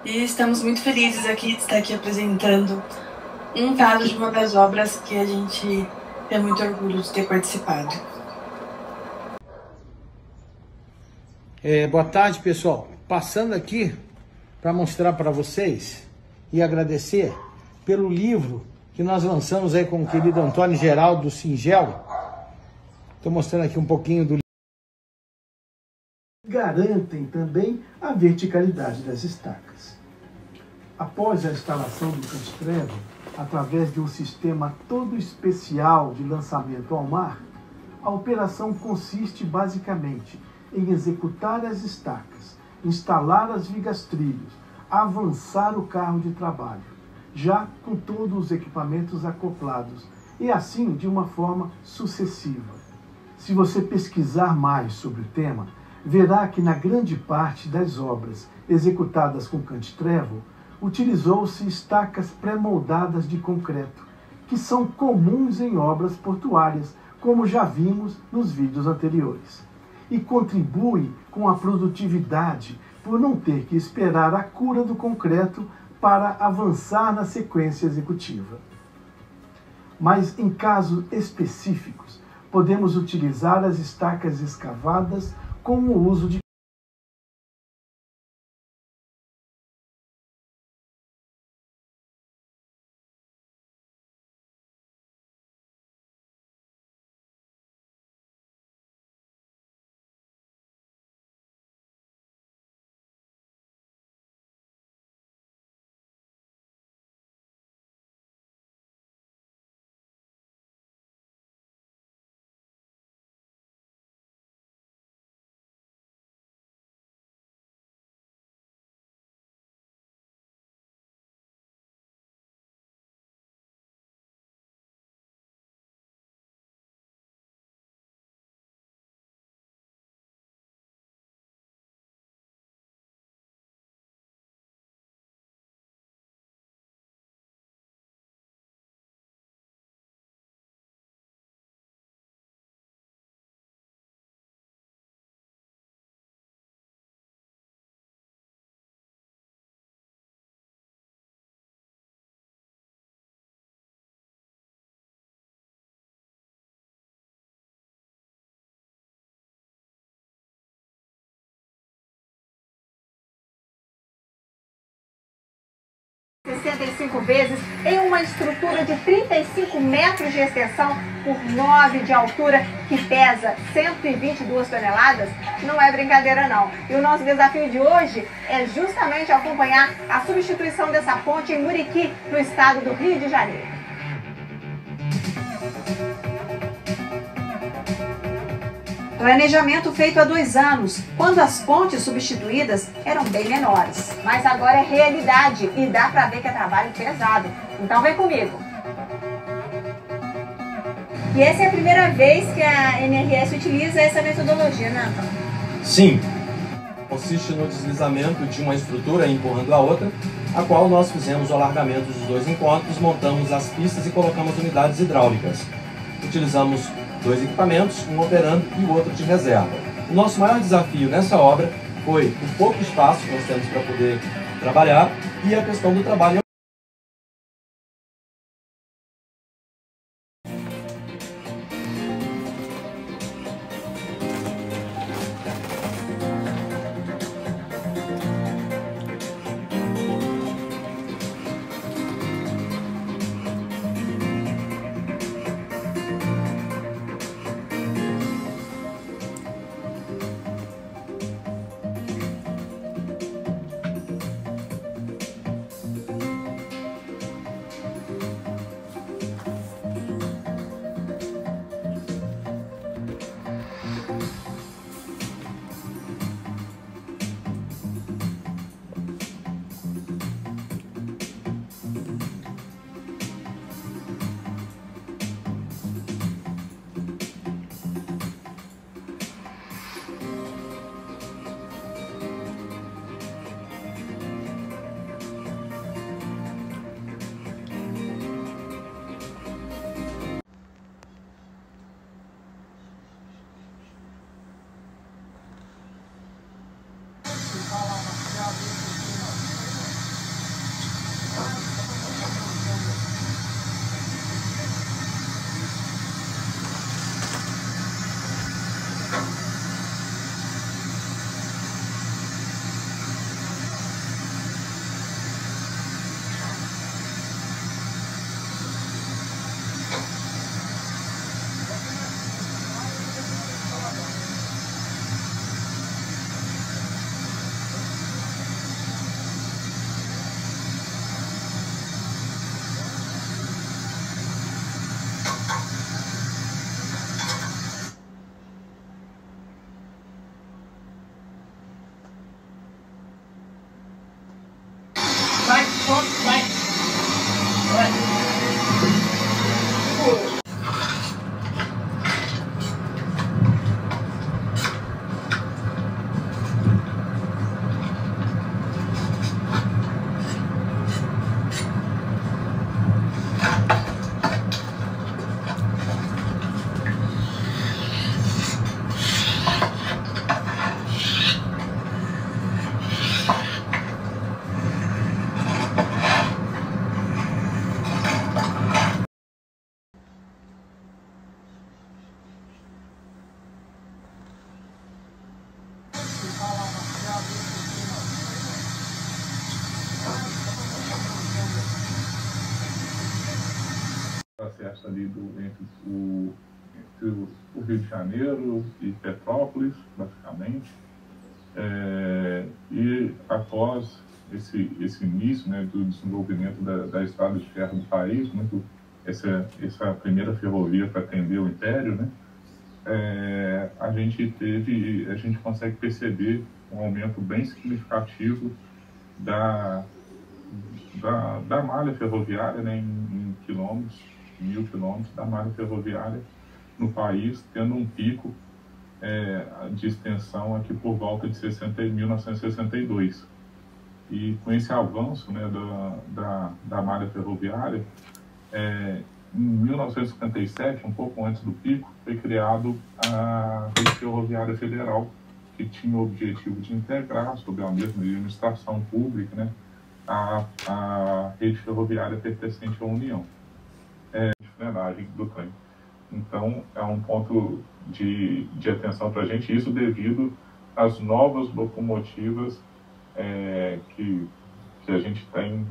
E estamos muito felizes aqui de estar aqui apresentando um caso de uma das obras que a gente tem muito orgulho de ter participado. Boa tarde, pessoal. Passando aqui para mostrar para vocês e agradecer pelo livro que nós lançamos aí com o querido Antônio Geraldo do Singel. Estou mostrando aqui um pouquinho do livro. Garantem também a verticalidade das estacas. Após a instalação do cantistrevo, através de um sistema todo especial de lançamento ao mar, a operação consiste basicamente em executar as estacas, instalar as vigas-trilhos, avançar o carro de trabalho, já com todos os equipamentos acoplados, e assim de uma forma sucessiva. Se você pesquisar mais sobre o tema, verá que na grande parte das obras executadas com cantistrevo, utilizou-se estacas pré-moldadas de concreto, que são comuns em obras portuárias, como já vimos nos vídeos anteriores, e contribui com a produtividade por não ter que esperar a cura do concreto para avançar na sequência executiva. Mas em casos específicos, podemos utilizar as estacas escavadas com o uso de vezes em uma estrutura de 35 metros de extensão por 9 de altura, que pesa 122 toneladas, não é brincadeira não. E o nosso desafio de hoje é justamente acompanhar a substituição dessa ponte em Muriqui, no estado do Rio de Janeiro. Planejamento feito há 2 anos, quando as pontes substituídas eram bem menores. Mas agora é realidade e dá para ver que é trabalho pesado. Então vem comigo. E essa é a primeira vez que a NRS utiliza essa metodologia, né, Antônio? Sim. Consiste no deslizamento de uma estrutura empurrando a outra, a qual nós fizemos o alargamento dos 2 encontros, montamos as pistas e colocamos unidades hidráulicas. Utilizamos 2 equipamentos, um operando e o outro de reserva. O nosso maior desafio nessa obra foi o pouco espaço que nós temos para poder trabalhar e a questão do trabalho. Acesso ali entre o Rio de Janeiro e Petrópolis, basicamente. E após esse início, né, do desenvolvimento da estrada de ferro do país, essa primeira ferrovia para atender o Império, né, a gente consegue perceber um aumento bem significativo da malha ferroviária, né, em quilômetros, 1000 quilômetros da malha ferroviária no país, tendo um pico de extensão aqui por volta de 1962. E com esse avanço, né, da malha ferroviária, em 1957, um pouco antes do pico, foi criado a Rede Ferroviária Federal, que tinha o objetivo de integrar, sob a mesma administração pública, né, a rede ferroviária pertencente à União, de frenagem do trem. Então, é um ponto de atenção para a gente, isso devido às novas locomotivas que a gente tem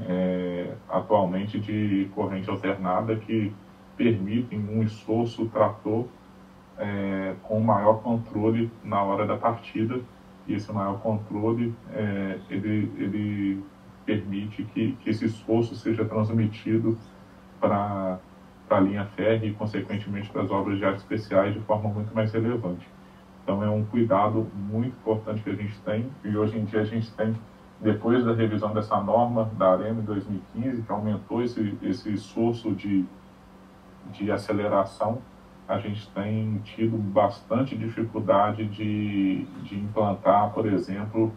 atualmente de corrente alternada, que permitem um esforço trator com maior controle na hora da partida, e esse maior controle ele permite que esse esforço seja transmitido para a linha férrea e, consequentemente, para as obras de áreas especiais de forma muito mais relevante. Então, é um cuidado muito importante que a gente tem, e hoje em dia a gente tem, depois da revisão dessa norma da AREMA em 2015, que aumentou esse esforço de aceleração, a gente tem tido bastante dificuldade de implantar, por exemplo,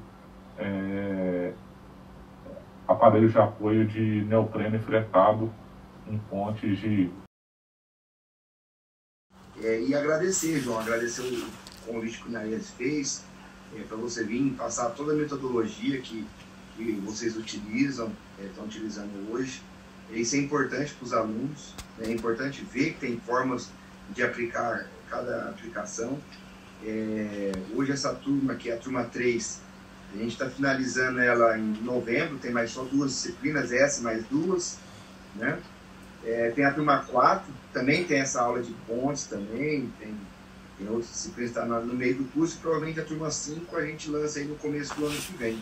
aparelhos de apoio de neoprene fretado em pontes de... E agradecer, João, agradecer o convite que o Inaias fez, para você vir passar toda a metodologia que vocês utilizam, estão utilizando hoje. Isso é importante para os alunos, né? É importante ver que tem formas de aplicar cada aplicação. Hoje essa turma, que é a turma 3, a gente está finalizando ela em novembro, tem mais só 2 disciplinas, essa mais 2, né? Tem a turma 4, também tem essa aula de pontes também, tem outras disciplinas que estão no meio do curso, e provavelmente a turma 5 a gente lança aí no começo do ano que vem.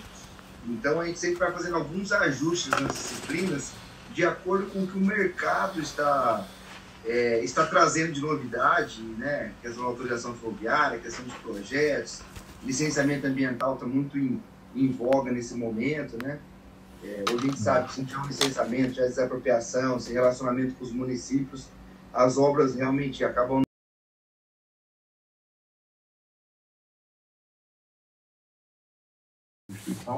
Então a gente sempre vai fazendo alguns ajustes nas disciplinas de acordo com o que o mercado está trazendo de novidade, né? Questão da autorização ferroviária, questão de projetos, licenciamento ambiental está muito em voga nesse momento, né? Hoje a gente sabe que se não tiver um licenciamento, já desapropriação, sem relacionamento com os municípios, as obras realmente acabam...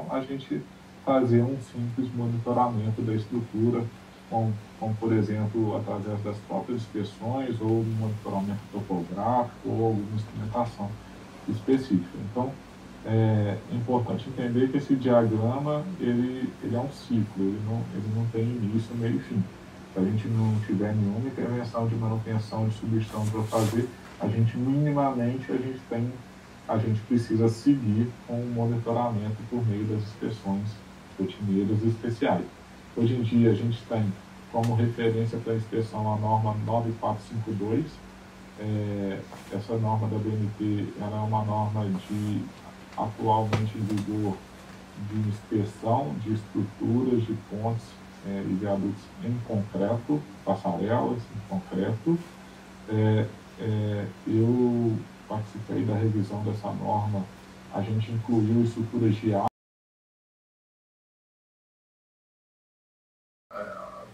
A gente fazer um simples monitoramento da estrutura, como por exemplo, através das próprias inspeções, ou monitoramento topográfico, ou alguma instrumentação específica. Então, é importante entender que esse diagrama ele é um ciclo, ele não tem início, meio e fim. Se a gente não tiver nenhuma intervenção de manutenção de substituição para fazer, minimamente a gente precisa seguir com o monitoramento por meio das inspeções rotineiras e especiais. Hoje em dia a gente tem como referência para a inspeção a norma 9452. Essa norma da BNT ela é uma norma atualmente em vigor de inspeção de estruturas de pontes e viadutos em concreto, passarelas em concreto. Eu participei da revisão dessa norma, a gente incluiu estruturas de água.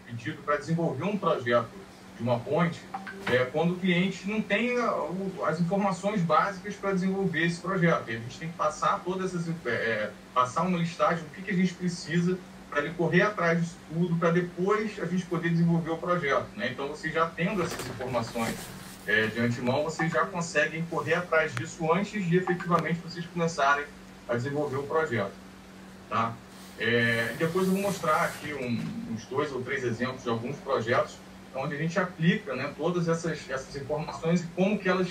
Pedido para desenvolver um projeto de uma ponte quando o cliente não tem as informações básicas para desenvolver esse projeto. E a gente tem que passar passar uma listagem do que a gente precisa para ele correr atrás disso tudo, para depois a gente poder desenvolver o projeto, né? Então, você já tendo essas informações de antemão, vocês já conseguem correr atrás disso antes de efetivamente vocês começarem a desenvolver o projeto, tá? Depois eu vou mostrar aqui uns 2 ou 3 exemplos de alguns projetos onde a gente aplica, né, todas essas informações e como que elas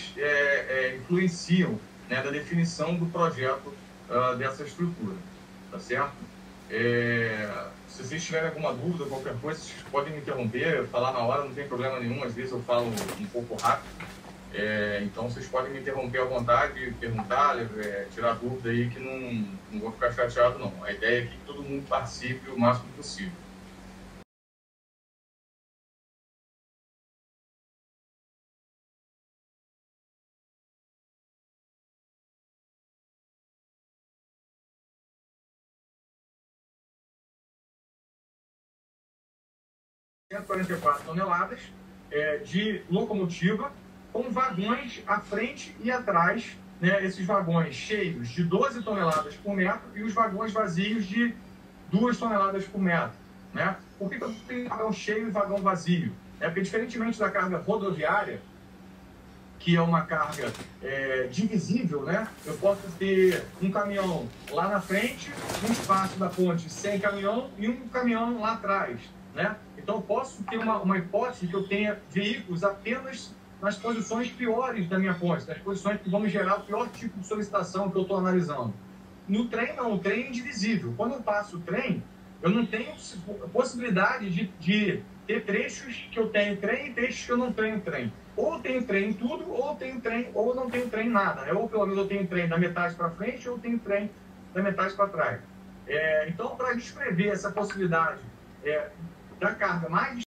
influenciam, né, da definição do projeto dessa estrutura, tá certo? Se vocês tiverem alguma dúvida, qualquer coisa, vocês podem me interromper, falar na hora, não tem problema nenhum. Às vezes eu falo um pouco rápido. Então vocês podem me interromper à vontade, perguntar, tirar dúvida aí, que não vou ficar chateado não. A ideia é que todo mundo participe o máximo possível. ...144 toneladas de locomotiva com vagões à frente e atrás, né, esses vagões cheios de 12 toneladas por metro e os vagões vazios de 2 toneladas por metro. Né? Por que eu tenho vagão cheio e vagão vazio? Porque diferentemente da carga rodoviária, que é uma carga divisível, né? Eu posso ter um caminhão lá na frente, um espaço da ponte sem caminhão e um caminhão lá atrás. Né? Então, eu posso ter uma hipótese que eu tenha veículos apenas nas posições piores da minha ponte, nas posições que vão me gerar o pior tipo de solicitação que eu estou analisando. No trem, não. O trem é indivisível. Quando eu passo o trem, eu não tenho possibilidade de ter trechos que eu tenho trem e trechos que eu não tenho trem. Ou eu tenho trem em tudo, ou eu tenho trem, ou eu não tenho trem em nada. Né? Ou pelo menos eu tenho trem da metade para frente, ou eu tenho trem da metade para trás. Então, para a gente prever essa possibilidade da carga mais